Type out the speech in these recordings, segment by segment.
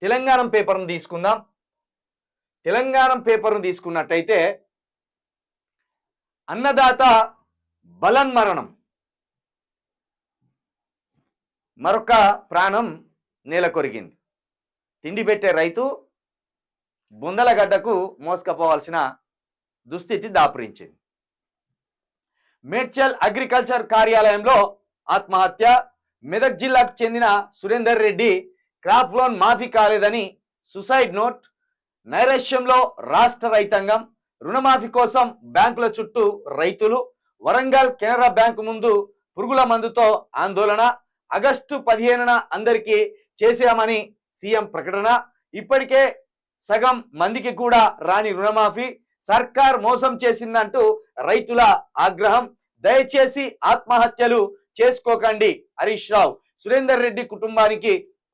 తెలంగాణ పేపర్ను తీసుకుందాం. తెలంగాణ పేపర్ను తీసుకున్నట్టయితే అన్నదాత బలన్మరణం, మరొక ప్రాణం నేల కొరిగింది. తిండి పెట్టే రైతు బొందలగడ్డకు మోసుకపోవాల్సిన దుస్థితి దాపురించింది. మేడ్చల్ అగ్రికల్చర్ కార్యాలయంలో ఆత్మహత్య. మెదక్ జిల్లాకు చెందిన సురేందర్ రెడ్డి క్రాప్ లోన్ మాఫీ కాలేదని సుసైడ్ నోట్. నైరాశ్యంలో రాష్ట్ర రైతాంగం, రుణమాఫీ కోసం బ్యాంకుల చుట్టూ రైతులు. వరంగల్ కెనరా బ్యాంకు ముందు పురుగుల మందుతో ఆందోళన. ఆగస్టు 15న అందరికీ చేసామని సీఎం ప్రకటన. ఇప్పటికే సగం మందికి కూడా రాని రుణమాఫీ, సర్కార్ మోసం చేసిందంటూ రైతుల ఆగ్రహం. దయచేసి ఆత్మహత్యలు చేసుకోకండి హరీష్ రావు. సురేందర్ రెడ్డి కుటుంబానికి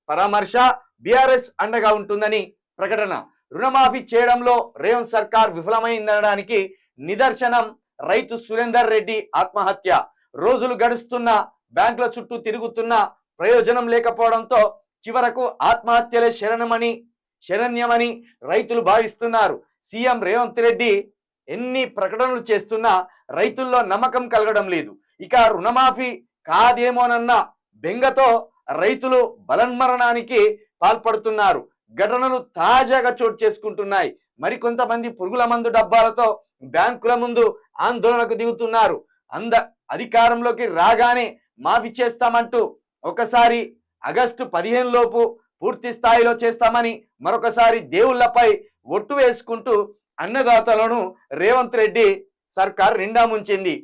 పరామర్శ. బీఆర్ఎస్ అండగా ఉంటుందని ప్రకటన. రుణమాఫీ చేయడంలో రేవంత్ సర్కార్ విఫలమైందనడానికి నిదర్శనం రైతు సురేందర్ రెడ్డి ఆత్మహత్య. రోజులు గడుస్తున్న బ్యాంకుల చుట్టూ తిరుగుతున్న ప్రయోజనం లేకపోవడంతో చివరకు ఆత్మహత్యలే శరణ్యమని రైతులు భావిస్తున్నారు. సీఎం రేవంత్ రెడ్డి ఎన్ని ప్రకటనలు చేస్తున్నా రైతుల్లో నమ్మకం కలగడం లేదు. ఇక రుణమాఫీ కాదేమోనన్న బెంగతో రైతులు బలన్మరణానికి పాల్పడుతున్నారు. ఘటనలు తాజాగా చోటు చేసుకుంటున్నాయి. మరికొంతమంది పురుగుల మందు డబ్బాలతో బ్యాంకుల ముందు ఆందోళనకు దిగుతున్నారు. అధికారంలోకి రాగానే మాఫీ చేస్తామంటూ ఒకసారి ఆగస్టు 15 లోపు పూర్తి స్థాయిలో చేస్తామని, మరొకసారి దేవుళ్లపై ఒట్టు వేసుకుంటూ అన్నదాతలను రేవంత్ రెడ్డి సర్కార్ నిండా ముంచింది.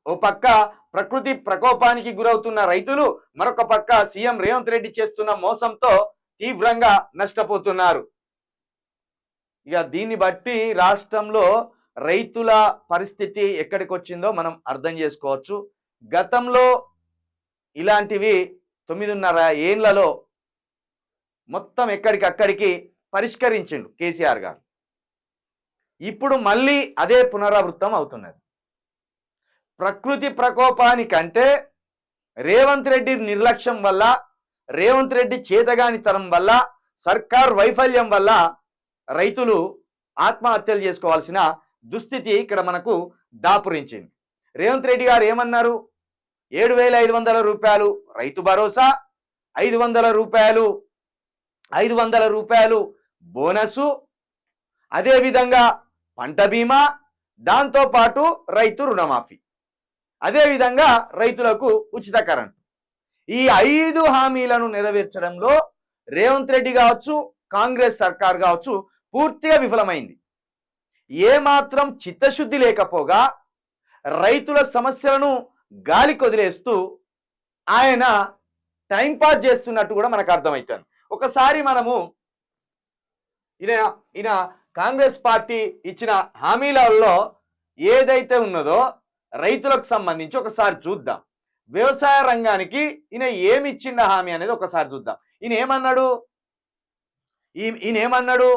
ఓ పక్క ప్రకృతి ప్రకోపానికి గురవుతున్న రైతులు, మరొక పక్క సీఎం రేవంత్ రెడ్డి చేస్తున్న మోసంతో తీవ్రంగా నష్టపోతున్నారు. ఇక దీన్ని బట్టి రాష్ట్రంలో రైతుల పరిస్థితి ఎక్కడికి వచ్చిందో మనం అర్థం చేసుకోవచ్చు. గతంలో ఇలాంటివి 9.5 ఏళ్లలో మొత్తం ఎక్కడికక్కడికి పరిష్కరించిండు కేసీఆర్ గారు. ఇప్పుడు మళ్ళీ అదే పునరావృతం అవుతున్నది. ప్రకృతి ప్రకోపానికంటే రేవంత్ రెడ్డి నిర్లక్ష్యం వల్ల, రేవంత్ రెడ్డి చేతగానితనం వల్ల, సర్కార్ వైఫల్యం వల్ల రైతులు ఆత్మహత్యలు చేసుకోవాల్సిన దుస్థితి ఇక్కడ మనకు దాపురించింది. రేవంత్ రెడ్డి గారు ఏమన్నారు? 7,500 రూపాయలు రైతు భరోసా, 500 రూపాయలు బోనసు, అదేవిధంగా పంట బీమా, దాంతోపాటు రైతు రుణమాఫీ, అదేవిధంగా రైతులకు ఉచిత కరెంటు. ఈ 5 హామీలను నెరవేర్చడంలో రేవంత్ రెడ్డి కావచ్చు, కాంగ్రెస్ సర్కార్ కావచ్చు పూర్తిగా విఫలమైంది. ఏమాత్రం చిత్తశుద్ధి లేకపోగా రైతుల సమస్యలను గాలి కొదిలేస్తూ ఆయన టైంపాస్ చేస్తున్నట్టు కూడా మనకు అర్థమవుతుంది. ఒకసారి మనము ఈయన కాంగ్రెస్ పార్టీ ఇచ్చిన హామీలలో ఏదైతే ఉన్నదో రైతులకు సంబంధించి ఒకసారి చూద్దాం. వ్యవసాయ రంగానికి ఈయన ఏమి ఇచ్చిండ హామీ అనేది ఒకసారి చూద్దాం. ఈయన ఏమన్నాడు?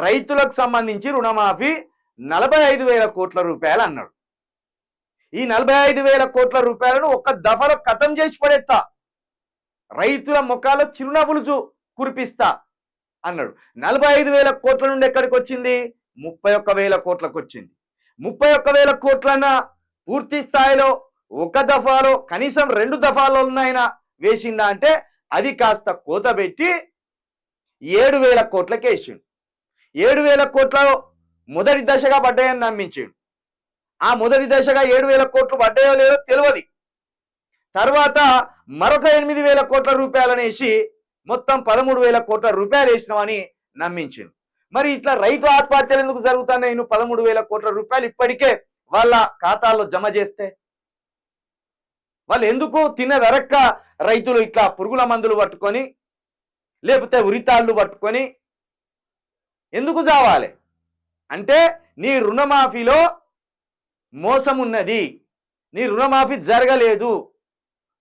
రైతులకు సంబంధించి రుణమాఫీ 45,000 కోట్ల రూపాయలు అన్నాడు. ఈ 45,000 కోట్ల రూపాయలను ఒక్క దఫలో ఖతం చేసి పడేస్తా, రైతుల ముఖాల్లో చిరునవ్వులు కురిపిస్తా అన్నాడు. 45,000 కోట్ల నుండి ఎక్కడికి వచ్చింది? 31,000 కోట్లకు వచ్చింది. 31,000 కోట్లన్న పూర్తి స్థాయిలో ఒక దఫాలో కనీసం 2 దఫాలో ఉన్నాయన వేసిండా అంటే అది కాస్త కోత పెట్టి 7,000 కోట్లకి వేసిండు. 7,000 కోట్లలో మొదటి దశగా పడ్డాయని నమ్మించిండు. ఆ మొదటి దశగా 7,000 కోట్లు పడ్డాయో లేదో తెలియదు. తర్వాత మరొక 8,000 కోట్ల రూపాయలను వేసి మొత్తం 13,000 కోట్ల రూపాయలు వేసినామని నమ్మించిండు. మరి ఇట్లా రైతు ఆత్మహత్యలు ఎందుకు జరుగుతున్నాయి? 13,000 కోట్ల రూపాయలు ఇప్పటికే వాళ్ళ ఖాతాల్లో జమ చేస్తే వాళ్ళు ఎందుకు తిన్నదరక్క రైతులు ఇట్లా పురుగుల మందులు పట్టుకొని లేకపోతే ఉరితాళ్ళు పట్టుకొని ఎందుకు చావాలి? అంటే నీ రుణమాఫీలో మోసం ఉన్నది, నీ రుణమాఫీ జరగలేదు.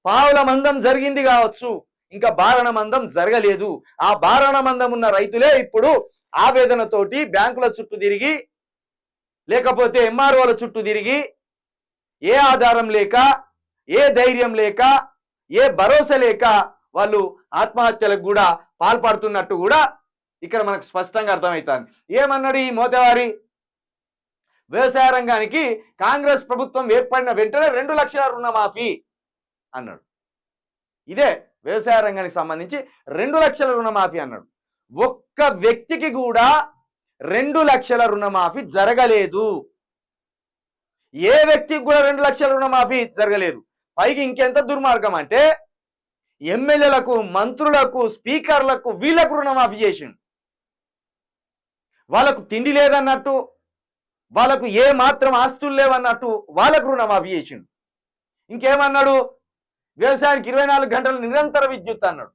పావుల మందం జరిగింది కావచ్చు, ఇంకా బారణ మందం జరగలేదు. ఆ బారణ మందం ఉన్న రైతులే ఇప్పుడు ఆవేదనతోటి బ్యాంకుల చుట్టూ తిరిగి, లేకపోతే ఎంఆర్ఓల చుట్టూ తిరిగి, ఏ ఆధారం లేక, ఏ ధైర్యం లేక, ఏ భరోసా లేక వాళ్ళు ఆత్మహత్యలకు కూడా పాల్పడుతున్నట్టు కూడా ఇక్కడ మనకు స్పష్టంగా అర్థమవుతుంది. ఏమన్నాడు ఈ మోతేవారి? వ్యవసాయ రంగానికి కాంగ్రెస్ ప్రభుత్వం ఏర్పడిన వెంటనే 2 లక్షల రుణమాఫీ అన్నాడు. ఇదే వ్యవసాయ రంగానికి సంబంధించి 2 లక్షల రుణమాఫీ అన్నాడు. ఒక్క వ్యక్తికి కూడా 2 లక్షల రుణమాఫీ జరగలేదు. ఏ వ్యక్తికి కూడా 2 లక్షల రుణమాఫీ జరగలేదు. పైకి ఇంకెంత దుర్మార్గం అంటే ఎమ్మెల్యేలకు, మంత్రులకు, స్పీకర్లకు వీళ్ళకు రుణమాఫీ చేసిండు. వాళ్ళకు తిండి లేదన్నట్టు, వాళ్ళకు ఏ మాత్రం ఆస్తులు లేవన్నట్టు వాళ్ళకు రుణమాఫీ చేసిండు. ఇంకేమన్నాడు? వ్యవసాయానికి 24 గంటలు నిరంతర విద్యుత్ అన్నాడు.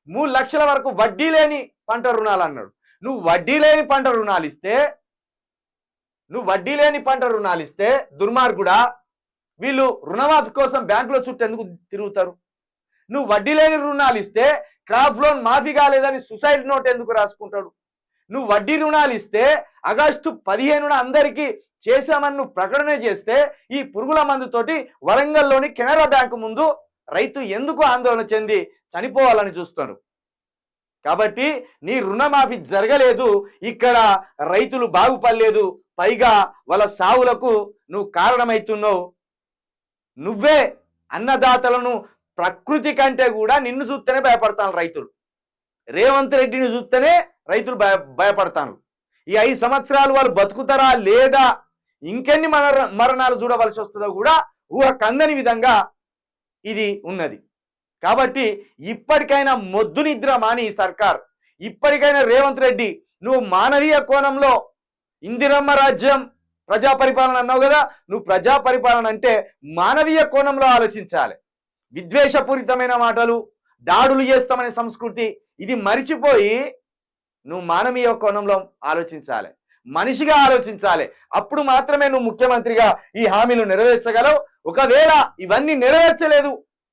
3 లక్షల వరకు వడ్డీ లేని పంట రుణాలు అన్నాడు. నువ్వు వడ్డీ లేని పంట రుణాలు ఇస్తే దుర్మార్గుడా, వీళ్ళు రుణమాఫీ కోసం బ్యాంకులో చుట్టూ ఎందుకు తిరుగుతారు? నువ్వు వడ్డీ లేని రుణాలు ఇస్తే క్రాప్ లోన్ మాఫీ కాలేదని సూసైడ్ నోట్ ఎందుకు రాసుకుంటాడు? నువ్వు వడ్డీ రుణాలు ఇస్తే ఆగస్టు 15న అందరికీ చేశామని నువ్వు ప్రకటన చేస్తే ఈ పురుగుల మందుతోటి వరంగల్లోని కెనరా బ్యాంకు ముందు రైతు ఎందుకు ఆందోళన చెంది చనిపోవాలని చూస్తారు? కాబట్టి నీ రుణమాఫీ జరగలేదు, ఇక్కడ రైతులు బాగుపడలేదు, పైగా వాళ్ళ సావులకు నువ్వు కారణమవుతున్నావు. నువ్వే అన్నదాతలను ప్రకృతి కంటే కూడా నిన్ను చూస్తేనే భయపడతాను రైతులు. రేవంత్ రెడ్డిని చూస్తేనే రైతులు భయపడతాను. ఈ 5 సంవత్సరాలు వాళ్ళు బతుకుతారా లేదా, ఇంకెన్ని మరణాలు చూడవలసి వస్తుందో కూడా ఊహ కందని విధంగా ఇది ఉన్నది. కాబట్టి ఇప్పటికైనా మొద్దు నిద్ర మాని ఈ సర్కార్, ఇప్పటికైనా రేవంత్ రెడ్డి నువ్వు మానవీయ కోణంలో ఇందిరమ్మ రాజ్యం ప్రజా పరిపాలన అన్నావు కదా, నువ్వు ప్రజా పరిపాలన అంటే మానవీయ కోణంలో ఆలోచించాలి. విద్వేషపూరితమైన మాటలు, దాడులు చేస్తామనే సంస్కృతి ఇది మరిచిపోయి నువ్వు మానవీయ కోణంలో ఆలోచించాలి, మనిషిగా ఆలోచించాలి. అప్పుడు మాత్రమే నువ్వు ముఖ్యమంత్రిగా ఈ హామీలు నెరవేర్చగలవు. ఒకవేళ ఇవన్నీ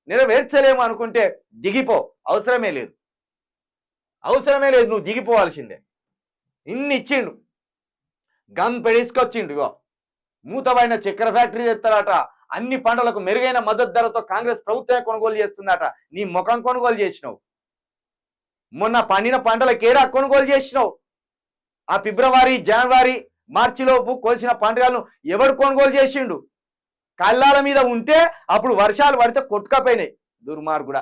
నెరవేర్చలేము అనుకుంటే దిగిపో, అవసరమే లేదు, నువ్వు దిగిపోవాల్సిందే. ఇన్ని ఇచ్చిండు, గమ్ పెడిసుకొచ్చిండు. ఇగో మూతబడిన చక్కెర ఫ్యాక్టరీ చేస్తారట, అన్ని పంటలకు మెరుగైన మద్దతు ధరతో కాంగ్రెస్ ప్రభుత్వమే కొనుగోలు చేస్తుందట. నీ ముఖం కొనుగోలు చేసినావు. మొన్న పండిన పంటలకేరా కొనుగోలు చేసినావు? ఆ ఫిబ్రవరి, జనవరి, మార్చిలోపు కోసిన పంటలను ఎవడు కొనుగోలు చేసిండు? కళ్ళాల మీద ఉంటే అప్పుడు వర్షాలు పడితే కొట్టుకపోయినాయి. దుర్మార్గుడా.